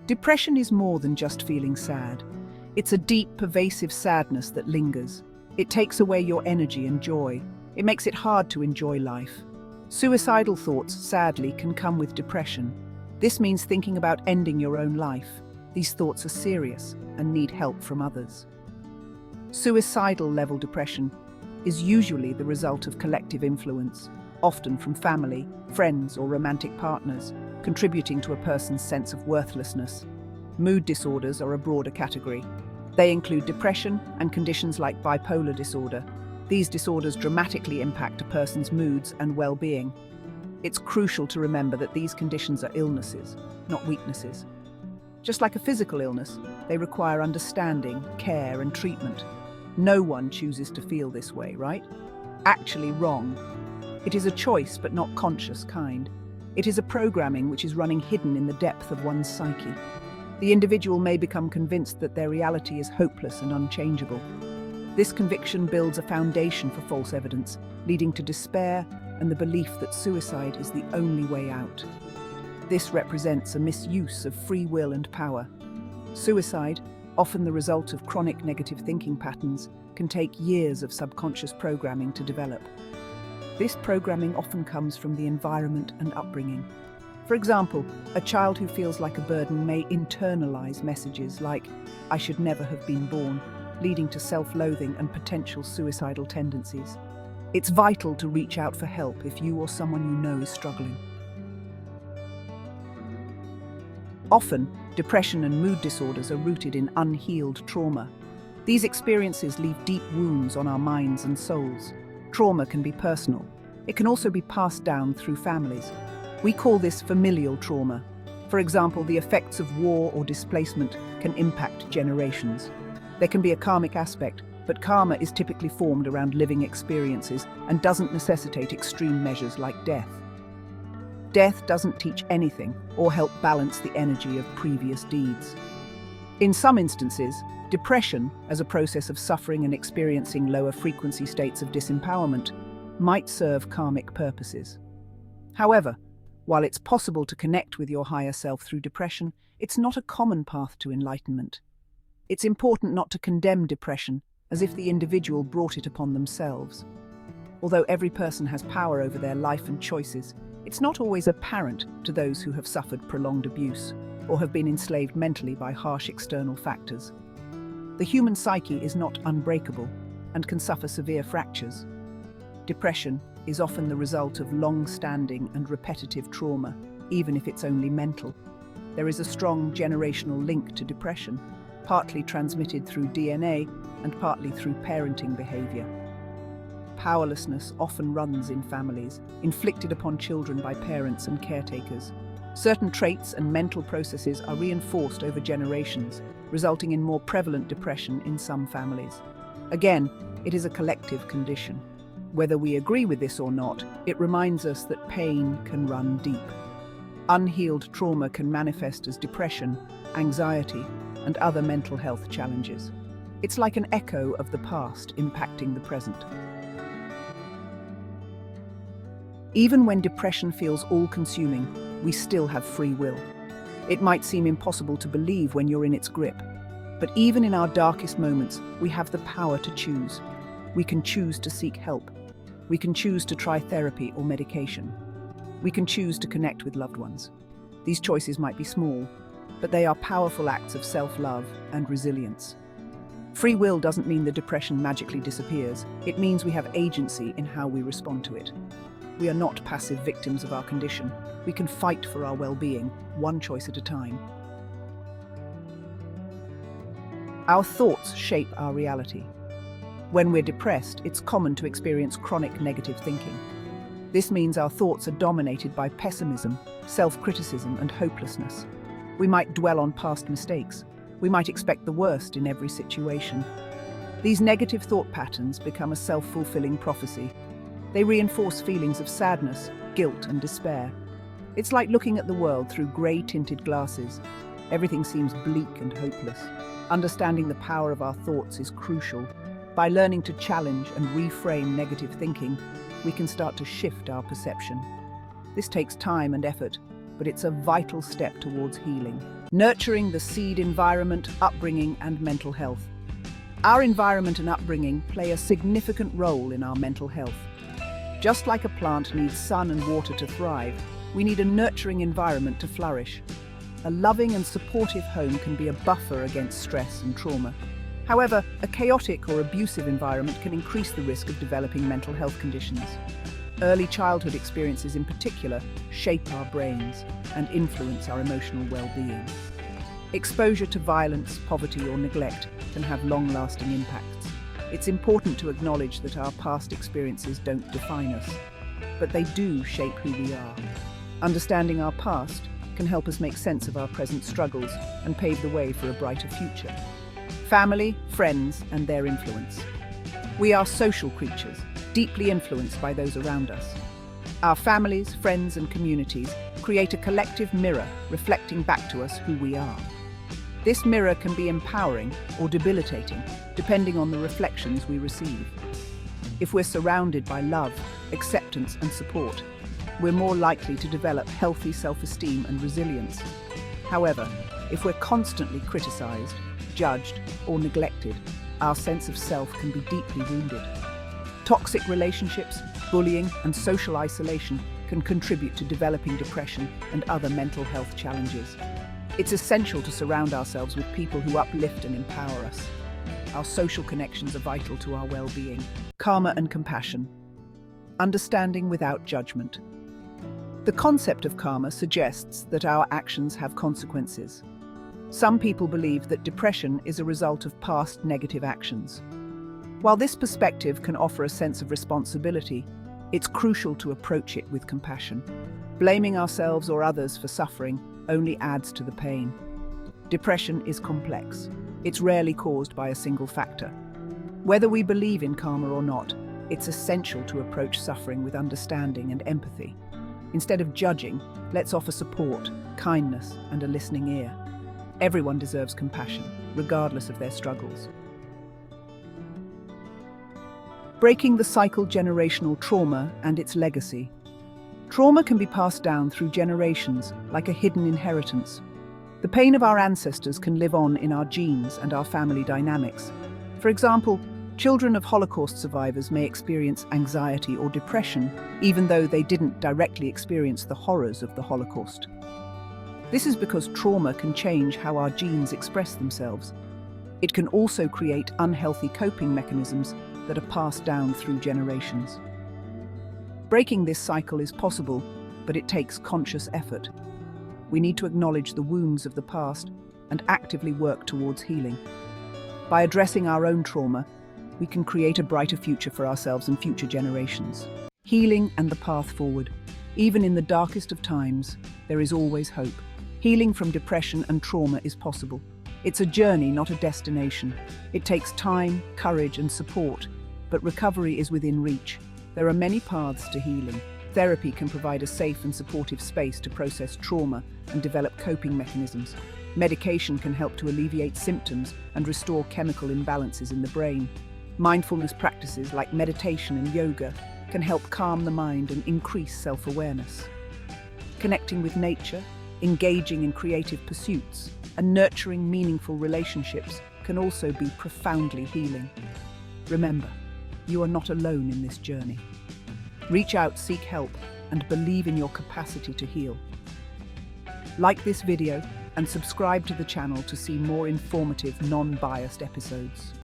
Depression is more than just feeling sad. It's a deep, pervasive sadness that lingers. It takes away your energy and joy. It makes it hard to enjoy life. Suicidal thoughts, sadly, can come with depression. This means thinking about ending your own life. These thoughts are serious and need help from others. Suicidal level depression is usually the result of collective influence, often from family, friends, or romantic partners, contributing to a person's sense of worthlessness. Mood disorders are a broader category. They include depression and conditions like bipolar disorder. These disorders dramatically impact a person's moods and well-being. It's crucial to remember that these conditions are illnesses, not weaknesses. Just like a physical illness, they require understanding, care, and treatment. No one chooses to feel this way, right? Actually wrong. It is a choice, but not conscious kind. It is a programming which is running hidden in the depth of one's psyche. The individual may become convinced that their reality is hopeless and unchangeable. This conviction builds a foundation for false evidence, leading to despair and the belief that suicide is the only way out. This represents a misuse of free will and power. Suicide, often the result of chronic negative thinking patterns, can take years of subconscious programming to develop. This programming often comes from the environment and upbringing. For example, a child who feels like a burden may internalize messages like, "I should never have been born," leading to self-loathing and potential suicidal tendencies. It's vital to reach out for help if you or someone you know is struggling. Often, depression and mood disorders are rooted in unhealed trauma. These experiences leave deep wounds on our minds and souls. Trauma can be personal. It can also be passed down through families. We call this familial trauma. For example, the effects of war or displacement can impact generations. There can be a karmic aspect, but karma is typically formed around living experiences and doesn't necessitate extreme measures like death. Death doesn't teach anything or help balance the energy of previous deeds. In some instances, depression, as a process of suffering and experiencing lower frequency states of disempowerment, might serve karmic purposes. However, while it's possible to connect with your higher self through depression, it's not a common path to enlightenment. It's important not to condemn depression as if the individual brought it upon themselves. Although every person has power over their life and choices, it's not always apparent to those who have suffered prolonged abuse or have been enslaved mentally by harsh external factors. The human psyche is not unbreakable and can suffer severe fractures. Depression is often the result of long-standing and repetitive trauma, even if it's only mental. There is a strong generational link to depression, partly transmitted through DNA and partly through parenting behavior. Powerlessness often runs in families, inflicted upon children by parents and caretakers. Certain traits and mental processes are reinforced over generations, resulting in more prevalent depression in some families. Again, it is a collective condition. Whether we agree with this or not, it reminds us that pain can run deep. Unhealed trauma can manifest as depression, anxiety, and other mental health challenges. It's like an echo of the past impacting the present. Even when depression feels all-consuming, we still have free will. It might seem impossible to believe when you're in its grip, but even in our darkest moments, we have the power to choose. We can choose to seek help. We can choose to try therapy or medication. We can choose to connect with loved ones. These choices might be small, but they are powerful acts of self-love and resilience. Free will doesn't mean the depression magically disappears. It means we have agency in how we respond to it. We are not passive victims of our condition. We can fight for our well-being, one choice at a time. Our thoughts shape our reality. When we're depressed, it's common to experience chronic negative thinking. This means our thoughts are dominated by pessimism, self-criticism, and hopelessness. We might dwell on past mistakes. We might expect the worst in every situation. These negative thought patterns become a self-fulfilling prophecy. They reinforce feelings of sadness, guilt, and despair. It's like looking at the world through grey-tinted glasses. Everything seems bleak and hopeless. Understanding the power of our thoughts is crucial. By learning to challenge and reframe negative thinking, we can start to shift our perception. This takes time and effort, but it's a vital step towards healing. Nurturing the seed environment, upbringing, and mental health. Our environment and upbringing play a significant role in our mental health. Just like a plant needs sun and water to thrive, we need a nurturing environment to flourish. A loving and supportive home can be a buffer against stress and trauma. However, a chaotic or abusive environment can increase the risk of developing mental health conditions. Early childhood experiences in particular shape our brains and influence our emotional well-being. Exposure to violence, poverty, or neglect can have long-lasting impacts. It's important to acknowledge that our past experiences don't define us, but they do shape who we are. Understanding our past can help us make sense of our present struggles and pave the way for a brighter future. Family, friends, and their influence. We are social creatures, deeply influenced by those around us. Our families, friends, and communities create a collective mirror reflecting back to us who we are. This mirror can be empowering or debilitating, depending on the reflections we receive. If we're surrounded by love, acceptance, and support, we're more likely to develop healthy self-esteem and resilience. However, if we're constantly criticized, judged, or neglected, our sense of self can be deeply wounded. Toxic relationships, bullying, and social isolation can contribute to developing depression and other mental health challenges. It's essential to surround ourselves with people who uplift and empower us. Our social connections are vital to our well-being. Karma and compassion. Understanding without judgment. The concept of karma suggests that our actions have consequences. Some people believe that depression is a result of past negative actions. While this perspective can offer a sense of responsibility, it's crucial to approach it with compassion. Blaming ourselves or others for suffering only adds to the pain. Depression is complex. It's rarely caused by a single factor. Whether we believe in karma or not, it's essential to approach suffering with understanding and empathy. Instead of judging, let's offer support, kindness, and a listening ear. Everyone deserves compassion, regardless of their struggles. Breaking the cycle: generational trauma and its legacy. Trauma can be passed down through generations, like a hidden inheritance. The pain of our ancestors can live on in our genes and our family dynamics. For example, children of Holocaust survivors may experience anxiety or depression, even though they didn't directly experience the horrors of the Holocaust. This is because trauma can change how our genes express themselves. It can also create unhealthy coping mechanisms that are passed down through generations. Breaking this cycle is possible, but it takes conscious effort. We need to acknowledge the wounds of the past and actively work towards healing. By addressing our own trauma, we can create a brighter future for ourselves and future generations. Healing and the path forward. Even in the darkest of times, there is always hope. Healing from depression and trauma is possible. It's a journey, not a destination. It takes time, courage, and support, but recovery is within reach. There are many paths to healing. Therapy can provide a safe and supportive space to process trauma and develop coping mechanisms. Medication can help to alleviate symptoms and restore chemical imbalances in the brain. Mindfulness practices like meditation and yoga can help calm the mind and increase self-awareness. Connecting with nature, engaging in creative pursuits, and nurturing meaningful relationships can also be profoundly healing. Remember, you are not alone in this journey. Reach out, seek help, and believe in your capacity to heal. Like this video and subscribe to the channel to see more informative, non-biased episodes.